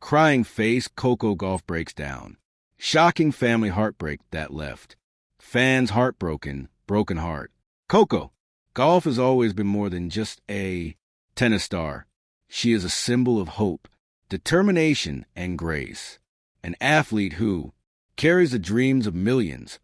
Crying face, Coco Gauff breaks down. Shocking family heartbreak that left. Fans heartbroken, broken heart. Coco Gauff has always been more than just a tennis star. She is a symbol of hope, determination, and grace. An athlete who carries the dreams of millions,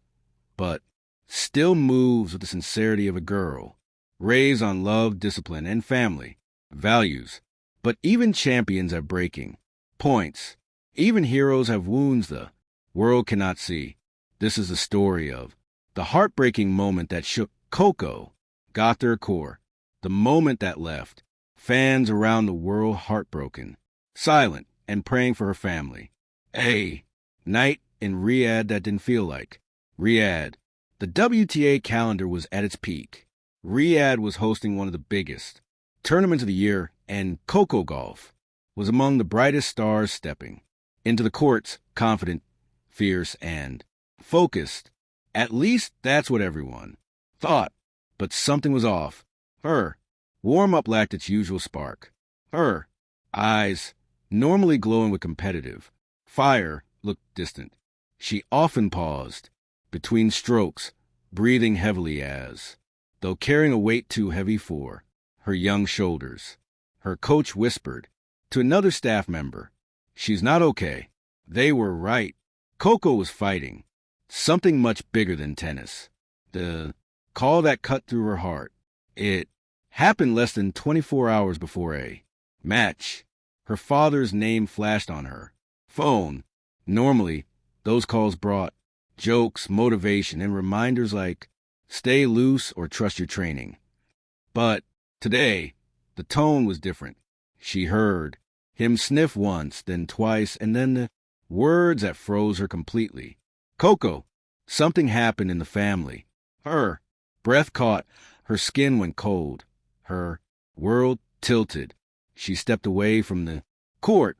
but still moves with the sincerity of a girl, raised on love, discipline, and family values. But even champions have breaking points. Even heroes have wounds the world cannot see. This is the story of the heartbreaking moment that shook Coco, got their core, the moment that left fans around the world heartbroken, silent, and praying for her family. A night in Riyadh that didn't feel like Riyadh. The WTA calendar was at its peak. Riyadh was hosting one of the biggest tournaments of the year, and Coco Gauff was among the brightest stars stepping into the courts, confident, fierce, and focused. At least that's what everyone thought. But something was off. Her warm-up lacked its usual spark. Her eyes, normally glowing with competitive fire, looked distant. She often paused between strokes, breathing heavily as though carrying a weight too heavy for her young shoulders. Her coach whispered to another staff member, "She's not okay." They were right. Coco was fighting something much bigger than tennis. The call that cut through her heart. It happened less than 24 hours before a match. Her father's name flashed on her phone. Normally, those calls brought jokes, motivation, and reminders like stay loose or trust your training. But today, the tone was different. She heard him sniff once, then twice, and then the words that froze her completely. Coco, something happened in the family. Her breath caught, her skin went cold. Her world tilted. She stepped away from the court,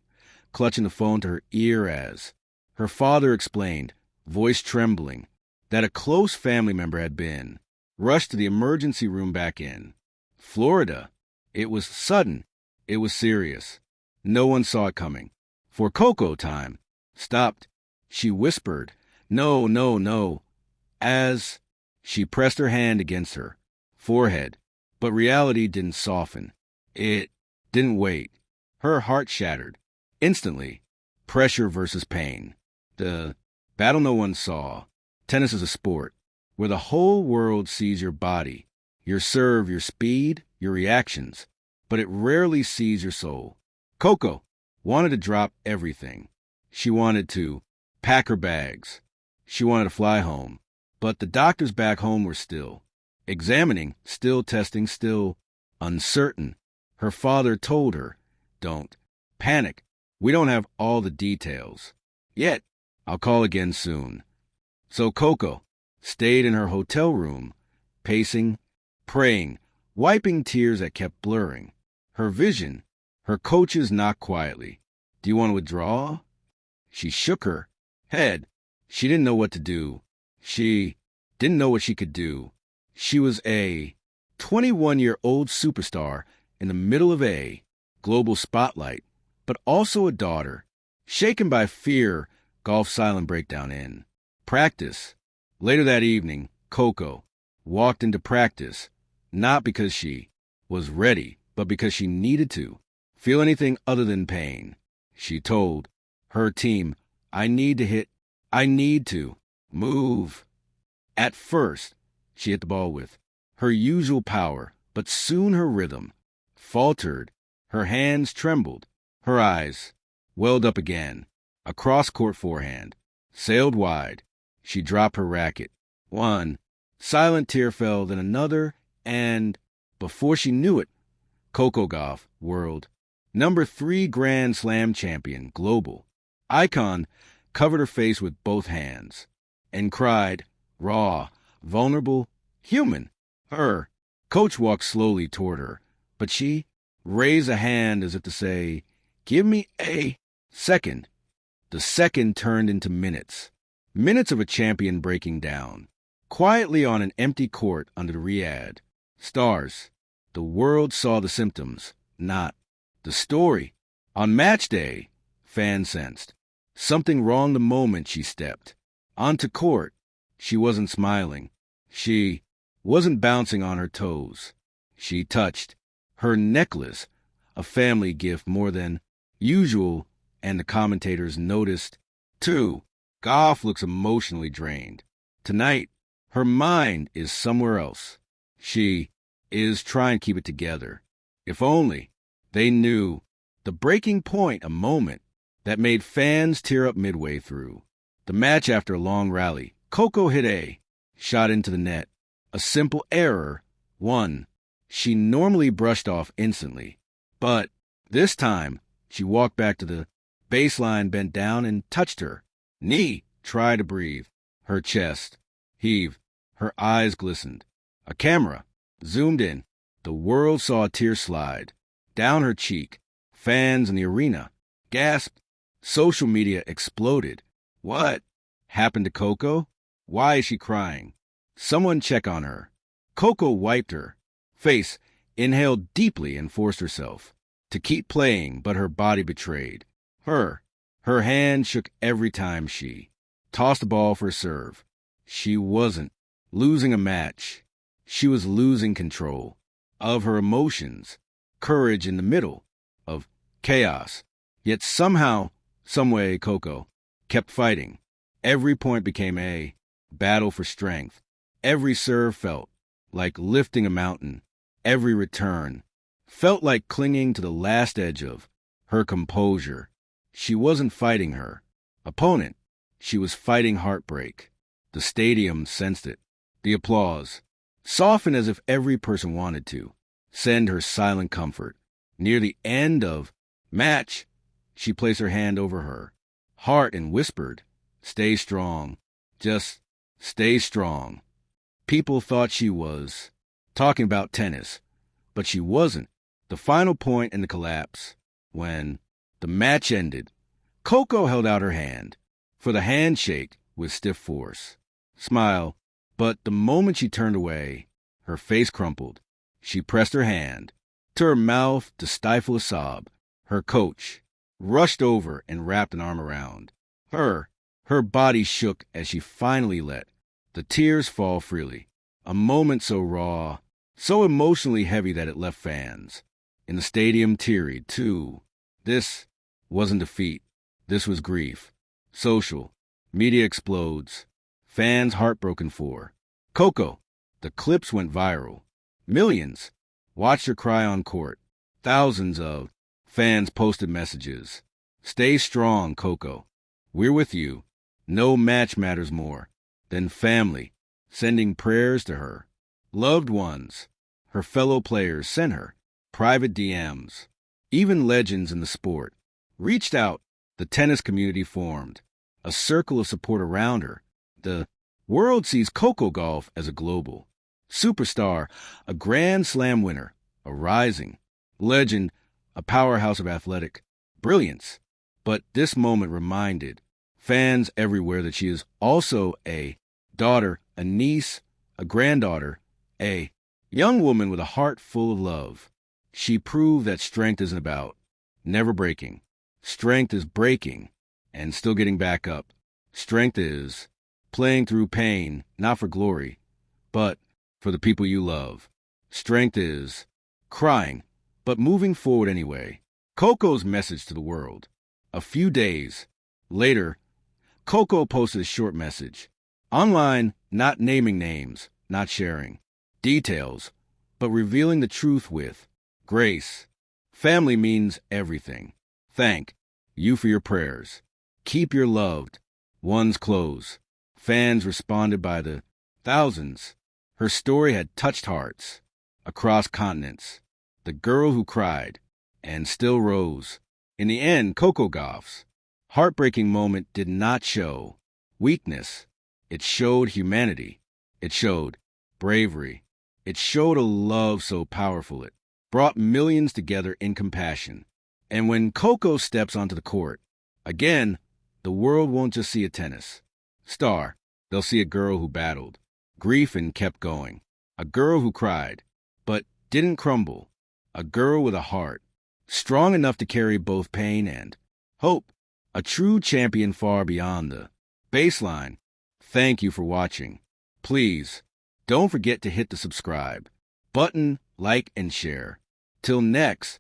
clutching the phone to her ear as her father explained, voice trembling, that a close family member had been rushed to the emergency room back in Florida. It was sudden. It was serious. No one saw it coming. For Coco, time stopped. She whispered, "No, no, no," as she pressed her hand against her forehead. But reality didn't soften. It didn't wait. Her heart shattered. Instantly. Pressure versus pain. The battle no one saw. Tennis is a sport where the whole world sees your body, your serve, your speed, your reactions, but it rarely sees your soul. Coco wanted to drop everything. She wanted to pack her bags. She wanted to fly home. But the doctors back home were still examining, still testing, still uncertain. Her father told her, "Don't panic. We don't have all the details yet. I'll call again soon." So Coco stayed in her hotel room, pacing, praying, wiping tears that kept blurring her vision. Her coaches knocked quietly. "Do you want to withdraw?" She shook her head. She didn't know what to do. She didn't know what she could do. She was a 21-year-old superstar in the middle of a global spotlight, but also a daughter, shaken by fear. Gauff's silent breakdown in practice. Later that evening, Coco walked into practice, not because she was ready, but because she needed to feel anything other than pain. She told her team, I need to move." At first, she hit the ball with her usual power, but soon her rhythm faltered. Her hands trembled. Her eyes welled up again. A cross-court forehand sailed wide. She dropped her racket. One silent tear fell, then another, and before she knew it, Coco Gauff, world number 3 Grand Slam champion, global icon, covered her face with both hands and cried, raw, vulnerable, human. Her coach walked slowly toward her, but she raised a hand as if to say, "Give me a second." The second turned into minutes. Minutes of a champion breaking down. Quietly on an empty court under the Riyadh stars. The world saw the symptoms, not the story. On match day, Fan sensed. Something wrong the moment she stepped. Onto court, she wasn't smiling. She wasn't bouncing on her toes. She touched her necklace, a family gift more than usual, and the commentators noticed, too. Gauff looks emotionally drained. Tonight, her mind is somewhere else. She is trying to keep it together. If only they knew the breaking point, a moment that made fans tear up midway through. The match after a long rally, Coco hit a shot into the net. A simple error, one she normally brushed off instantly. But this time, she walked back to the baseline, bent down, and touched her knee. Tried to breathe. Her chest heaved. Her eyes glistened. A camera zoomed in. The world saw a tear slide down her cheek. Fans in the arena gasped. Social media exploded. What happened to Coco? Why is she crying? Someone check on her. Coco wiped her face, inhaled deeply, and forced herself to keep playing, but her body betrayed her. Her hand shook every time she tossed the ball for a serve. She wasn't losing a match. She was losing control of her emotions, courage in the middle of chaos. Yet somehow, someway, Coco kept fighting. Every point became a battle for strength. Every serve felt like lifting a mountain. Every return felt like clinging to the last edge of her composure. She wasn't fighting her opponent. She was fighting heartbreak. The stadium sensed it. The applause softened as if every person wanted to send her silent comfort. Near the end of match, she placed her hand over her heart and whispered, "Stay strong. Just stay strong." People thought she was talking about tennis, but she wasn't. The final point in the collapse, when the match ended, Coco held out her hand for the handshake with stiff force. Smile, but the moment she turned away, her face crumpled. She pressed her hand to her mouth to stifle a sob. Her coach rushed over and wrapped an arm around her. Her body shook as she finally let the tears fall freely. A moment so raw, so emotionally heavy that it left fans in the stadium teary, too. This wasn't defeat. This was grief. Social media explodes. Fans heartbroken for Coco. The clips went viral. Millions watched her cry on court. Thousands of fans posted messages. "Stay strong, Coco. We're with you. No match matters more than family." Sending prayers to her loved ones. Her fellow players sent her private DMs. Even legends in the sport reached out. The tennis community formed a circle of support around her. The world sees Coco Gauff as a global superstar, a Grand Slam winner, a rising legend, a powerhouse of athletic brilliance. But this moment reminded fans everywhere that she is also a daughter, a niece, a granddaughter, a young woman with a heart full of love. She proved that strength isn't about never breaking. Strength is breaking and still getting back up. Strength is playing through pain, not for glory, but for the people you love. Strength is crying, but moving forward anyway. Coco's message to the world. A few days later, Coco posted a short message. Online, not naming names, not sharing details, but revealing the truth with grace. Family means everything. Thank you for your prayers. Keep your loved ones close. Fans responded by the thousands. Her story had touched hearts across continents. The girl who cried and still rose. In the end, Coco Gauff's heartbreaking moment did not show weakness. It showed humanity. It showed bravery. It showed a love so powerful it brought millions together in compassion. And when Coco steps onto the court, again, the world won't just see a tennis star. They'll see a girl who battled grief and kept going. A girl who cried, but didn't crumble. A girl with a heart strong enough to carry both pain and hope. A true champion far beyond the baseline. Thank you for watching. Please, don't forget to hit the subscribe button, like, and share. Till next